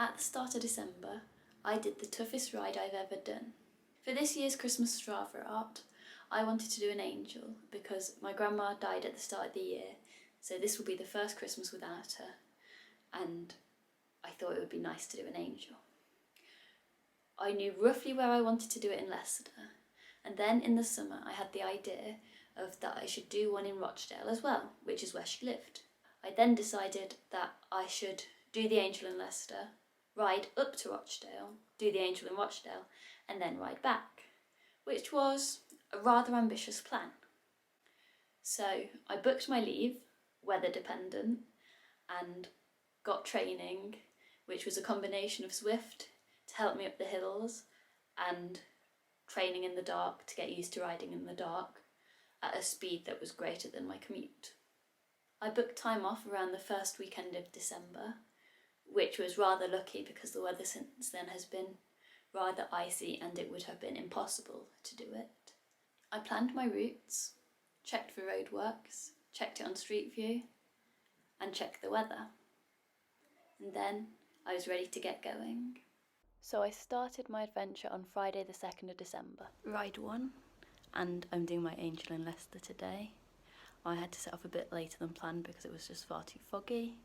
At the start of December, I did the toughest ride I've ever done. For this year's Christmas Strava Art, I wanted to do an angel because my grandma died at the start of the year, so this will be the first Christmas without her, and I thought it would be nice to do an angel. I knew roughly where I wanted to do it in Leicester, and then in the summer I had the idea of that I should do one in Rochdale as well, which is where she lived. I then decided that I should do the angel in Leicester, ride up to Rochdale, do the angel in Rochdale, and then ride back, which was a rather ambitious plan. So I booked my leave, weather dependent, and got training, which was a combination of Zwift to help me up the hills and training in the dark to get used to riding in the dark at a speed that was greater than my commute. I booked time off around the first weekend of December, which was rather lucky because the weather since then has been rather icy and it would have been impossible to do it. I planned my routes, checked for roadworks, checked it on Street View, and checked the weather. And then I was ready to get going. So I started my adventure on Friday the 2nd of December. Ride 1, and I'm doing my angel in Leicester today. I had to set off a bit later than planned because it was just far too foggy,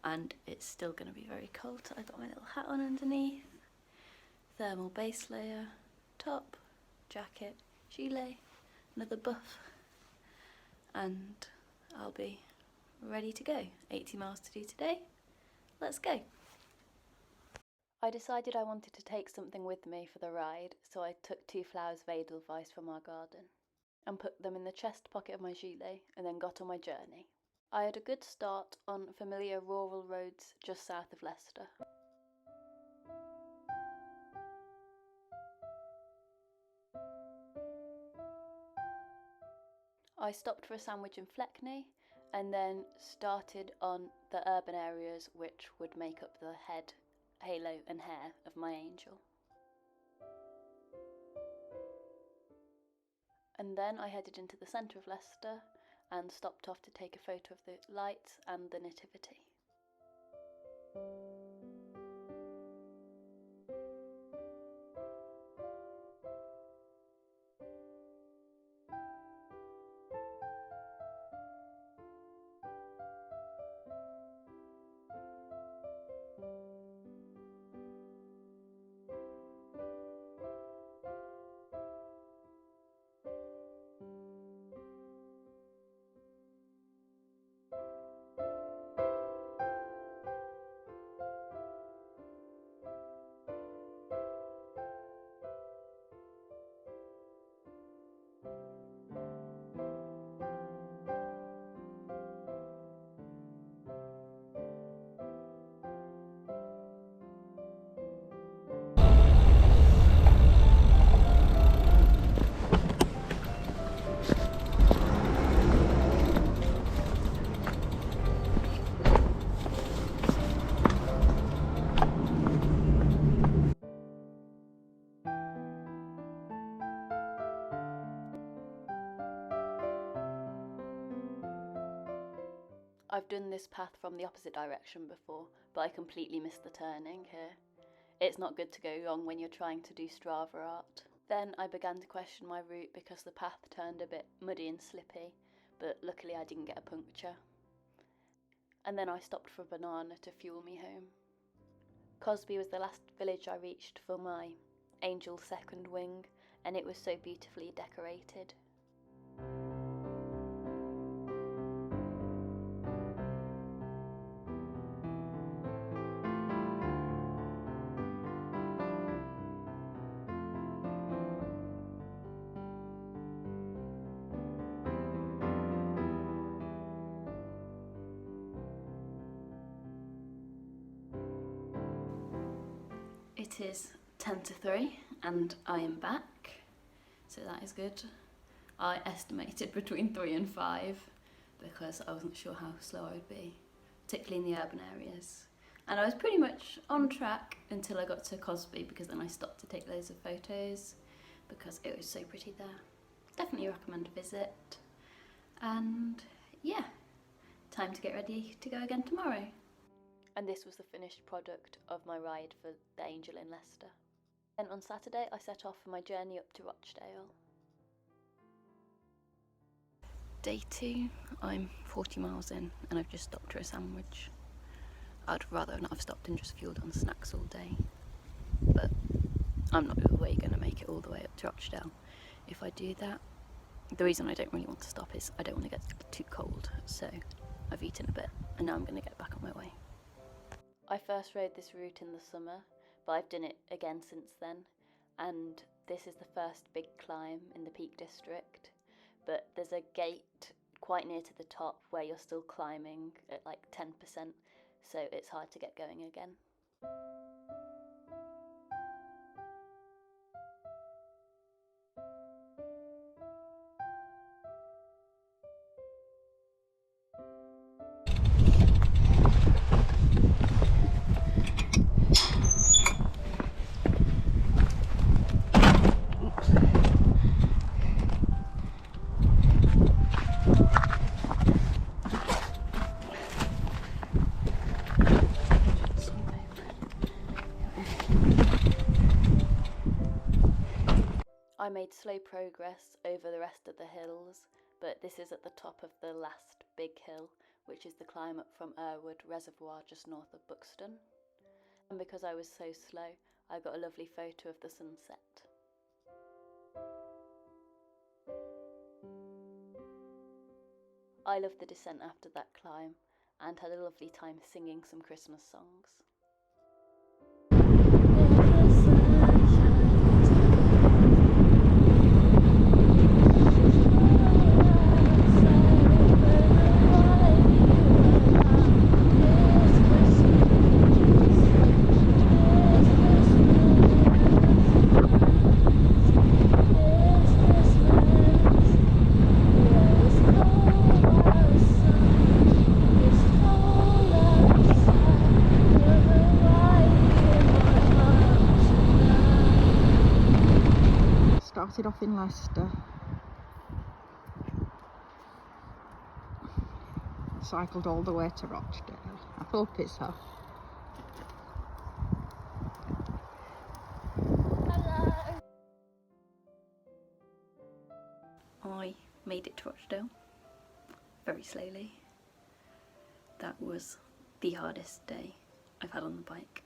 and it's still going to be very cold. So I got my little hat on underneath, thermal base layer, top, jacket, gilet, another buff, and I'll be ready to go. 80 miles to do today. Let's go. I decided I wanted to take something with me for the ride, so I took 2 flowers of Edelweiss from our garden and put them in the chest pocket of my gilet and then got on my journey. I had a good start on familiar rural roads just south of Leicester. I stopped for a sandwich in Fleckney and then started on the urban areas which would make up the head, halo and hair of my angel. And then I headed into the centre of Leicester and stopped off to take a photo of the lights and the nativity. I've done this path from the opposite direction before, but I completely missed the turning here. It's not good to go wrong when you're trying to do Strava art. Then I began to question my route because the path turned a bit muddy and slippy, but luckily I didn't get a puncture. And then I stopped for a banana to fuel me home. Cosby was the last village I reached for my angel's second wing, and it was so beautifully decorated. It is 10 to 3 and I am back, so that is good. I estimated between 3 and 5 because I wasn't sure how slow I would be, particularly in the urban areas. And I was pretty much on track until I got to Cosby, because then I stopped to take loads of photos because it was so pretty there. Definitely recommend a visit. And yeah, time to get ready to go again tomorrow. And this was the finished product of my ride for the Angel in Leicester. Then on Saturday I set off for my journey up to Rochdale. Day 2, I'm 40 miles in and I've just stopped for a sandwich. I'd rather not have stopped and just fueled on snacks all day, but I'm not really going to make it all the way up to Rochdale if I do that. The reason I don't really want to stop is I don't want to get too cold, so I've eaten a bit and now I'm going to get back on my way. I first rode this route in the summer, but I've done it again since then, and this is the first big climb in the Peak District, but there's a gate quite near to the top where you're still climbing at like 10%, so it's hard to get going again. I made slow progress over the rest of the hills, but this is at the top of the last big hill, which is the climb up from Irwood Reservoir just north of Buxton. And because I was so slow, I got a lovely photo of the sunset. I loved the descent after that climb and had a lovely time singing some Christmas songs. Started off in Leicester, cycled all the way to Rochdale. I hope it's her. Hello! I made it to Rochdale very slowly. That was the hardest day I've had on the bike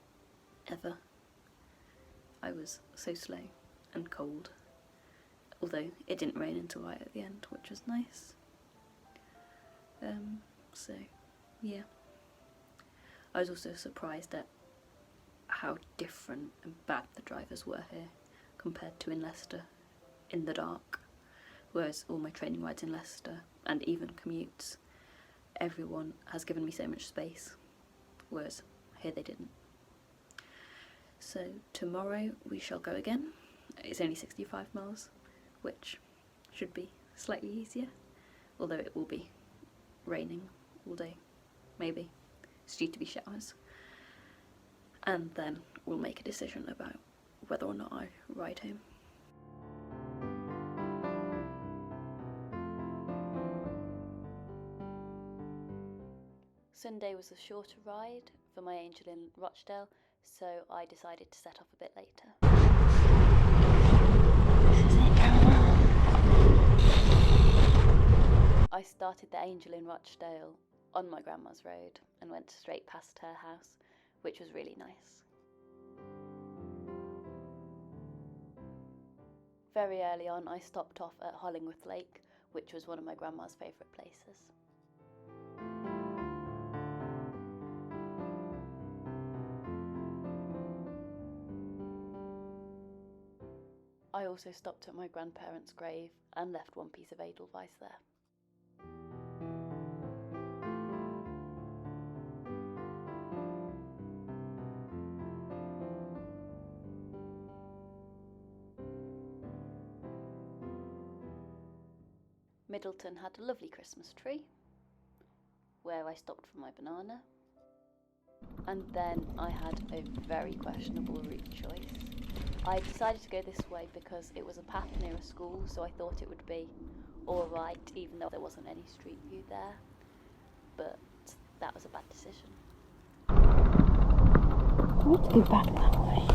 ever. I was so slow and cold. Although it didn't rain until right at the end, which was nice. So yeah. I was also surprised at how different and bad the drivers were here compared to in Leicester in the dark. Whereas all my training rides in Leicester and even commutes, everyone has given me so much space, whereas here they didn't. So tomorrow we shall go again. It's only 65 miles. Which should be slightly easier, although it will be raining all day, maybe. It's due to be showers. And then we'll make a decision about whether or not I ride home. Sunday was a shorter ride for my Angel in Rochdale, so I decided to set off a bit later. I started the Angel in Rochdale on my grandma's road and went straight past her house, which was really nice. Very early on I stopped off at Hollingworth Lake, which was one of my grandma's favourite places. I also stopped at my grandparents' grave and left one piece of Edelweiss there. Middleton had a lovely Christmas tree, where I stopped for my banana. And then I had a very questionable route choice. I decided to go this way because it was a path near a school, so I thought it would be alright, even though there wasn't any street view there. But that was a bad decision. I need to go back that way.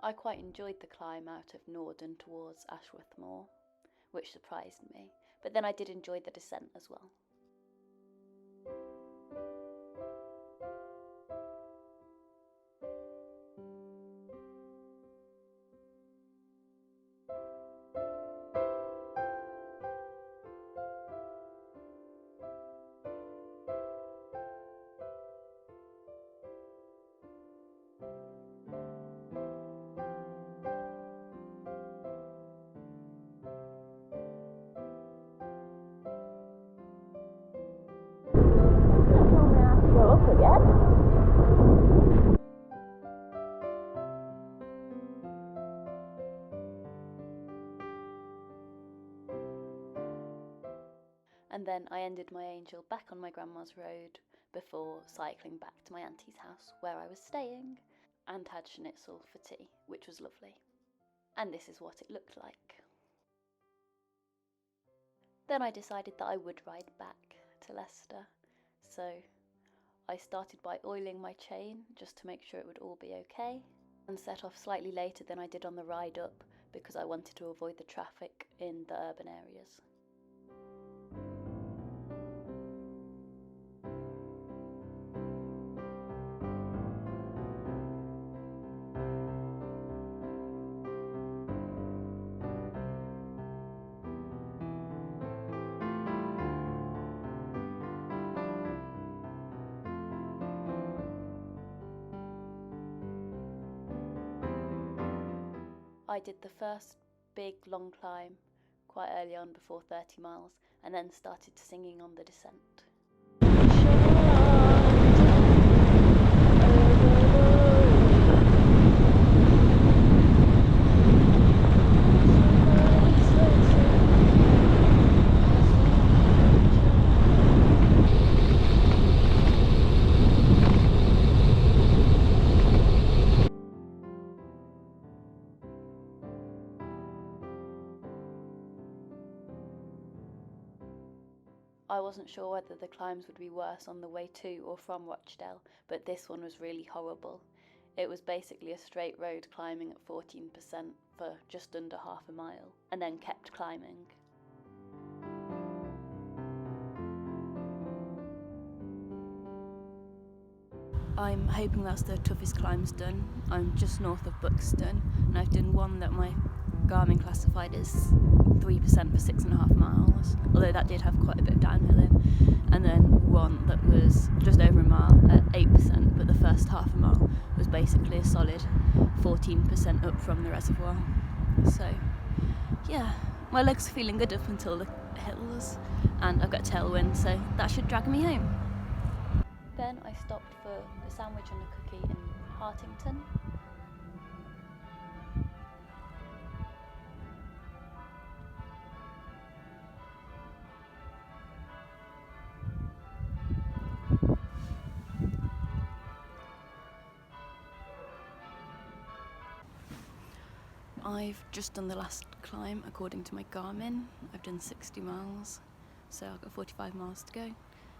I quite enjoyed the climb out of Norden towards Ashworth Moor, which surprised me, but then I did enjoy the descent as well. And then I ended my angel back on my grandma's road before cycling back to my auntie's house where I was staying, and had schnitzel for tea, which was lovely. And this is what it looked like. Then I decided that I would ride back to Leicester, so I started by oiling my chain just to make sure it would all be okay, and set off slightly later than I did on the ride up because I wanted to avoid the traffic in the urban areas. I did the first big long climb quite early on before 30 miles and then started singing on the descent. I wasn't sure whether the climbs would be worse on the way to or from Rochdale, but this one was really horrible. It was basically a straight road climbing at 14% for just under half a mile, and then kept climbing. I'm hoping that's the toughest climbs done. I'm just north of Buxton, and I've done one that my Garmin classified as 3% for 6.5 miles, although that did have quite a bit of downhill in, and then one that was just over a mile at 8%, but the first half a mile was basically a solid 14% up from the reservoir. So yeah, my legs are feeling good up until the hills, and I've got tailwind, so that should drag me home. Then I stopped for a sandwich and a cookie in Hartington. I've just done the last climb according to my Garmin. I've done 60 miles, so I've got 45 miles to go,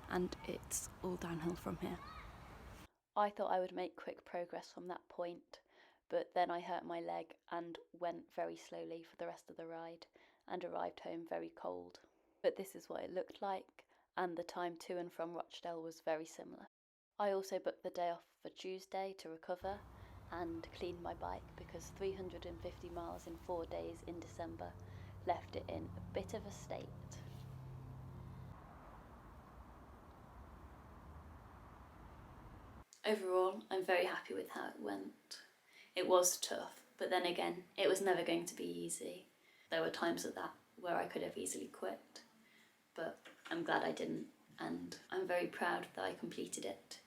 and it's all downhill from here. I thought I would make quick progress from that point, but then I hurt my leg and went very slowly for the rest of the ride and arrived home very cold. But this is what it looked like, and the time to and from Rochdale was very similar. I also booked the day off for Tuesday to recover and cleaned my bike because 350 miles in 4 days in December left it in a bit of a state. Overall, I'm very happy with how it went. It was tough, but then again, it was never going to be easy. There were times of that where I could have easily quit, but I'm glad I didn't. and I'm very proud that I completed it.